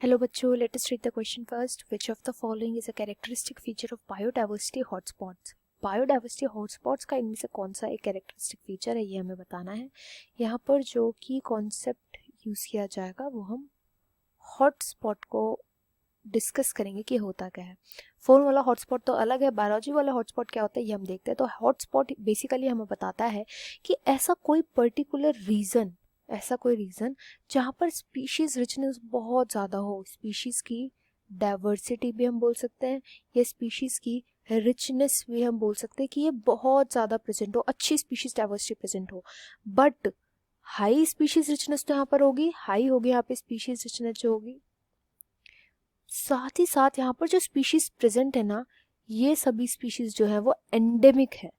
Hello बच्चों, let us read the question first. Which of the following is a characteristic feature of biodiversity hotspots? Biodiversity hotspots का इनमें से कौन सा एक कैरेक्टरिस्टिक फीचर है, ये हमें बताना है। यहाँ पर जो की कॉन्सेप्ट यूज़ किया जाएगा वो हम हॉटस्पॉट को डिस्कस करेंगे कि होता क्या है। फोन वाला हॉटस्पॉट तो अलग है, बायोलॉजी वाला हॉटस्पॉट क्या होता है ये हम देखते हैं। तो हॉटस्पॉट बेसिकली हमें बताता है कि ऐसा कोई रीज़न जहाँ पर स्पीशीज़ रिचनेस बहुत ज़्यादा हो, स्पीशीज़ की डाइवर्सिटी भी हम बोल सकते हैं या स्पीशीज़ की रिचनेस भी हम बोल सकते हैं कि ये बहुत ज़्यादा प्रेजेंट हो, अच्छी स्पीशीज़ डाइवर्सिटी प्रेजेंट हो। बट हाई स्पीशीज़ रिचनेस तो यहाँ पर होगी, हाई होगी यहाँ पे स्पीशीज़ रिचनेस जो होगी। साथ ही साथ यहाँ पर जो स्पीशीज़ प्रेजेंट है ना, ये सभी स्पीशीज़ जो है वो एंडेमिक है।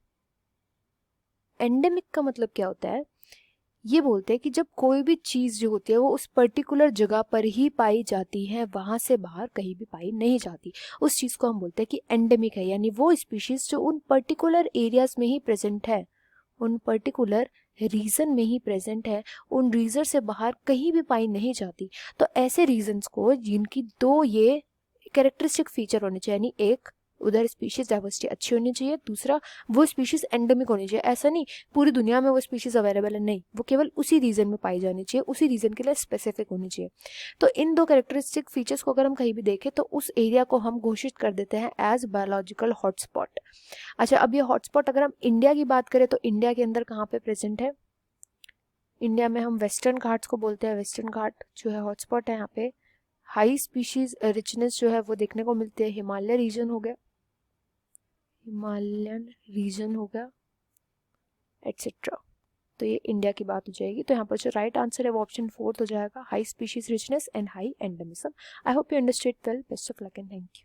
एंडेमिक का मतलब क्या होता है, ये बोलते हैं कि जब कोई भी चीज़ जो होती है वो उस पर्टिकुलर जगह पर ही पाई जाती है, वहाँ से बाहर कहीं भी पाई नहीं जाती, उस चीज़ को हम बोलते हैं कि एंडेमिक है। यानी वो स्पीशीज़ जो उन पर्टिकुलर एरियाज में ही प्रेजेंट है, उन पर्टिकुलर रीजन में ही प्रेजेंट है, उन रीजन से बाहर कहीं भी पाई नहीं जाती। तो ऐसे रीजन्स को जिनकी दो ये कैरेक्टरिस्टिक फीचर होने चाहिए, यानी एक उधर स्पीशीज डाइवर्सिटी अच्छी होनी चाहिए, दूसरा वो स्पीशीज एंडेमिक होनी चाहिए। ऐसा नहीं पूरी दुनिया में वो स्पीशीज अवेलेबल है, नहीं, वो केवल उसी रीजन में पाई जानी चाहिए, उसी रीजन के लिए स्पेसिफिक होनी चाहिए। तो इन दो कैरेक्टरिस्टिक फीचर्स को अगर हम कहीं भी देखें तो उस एरिया को हम घोषित कर देते हैं एज बायोलॉजिकल हॉटस्पॉट। अच्छा, अब ये हॉटस्पॉट अगर हम इंडिया की बात करें तो इंडिया के अंदर कहाँ पे प्रेजेंट है? इंडिया में हम वेस्टर्न घाट्स को बोलते हैं, वेस्टर्न घाट जो है हॉटस्पॉट है। यहाँ पे हाई स्पीशीज रिचनेस जो है वो देखने को मिलती है। हिमालय रीजन हो गया, हिमालयन रीजन हो गया, एटसेट्रा। तो ये इंडिया की बात हो जाएगी। तो यहाँ पर जो राइट आंसर है वो ऑप्शन 4 हो जाएगा, high species richness and high endemism. I hope you understood well. Best of luck and thank you.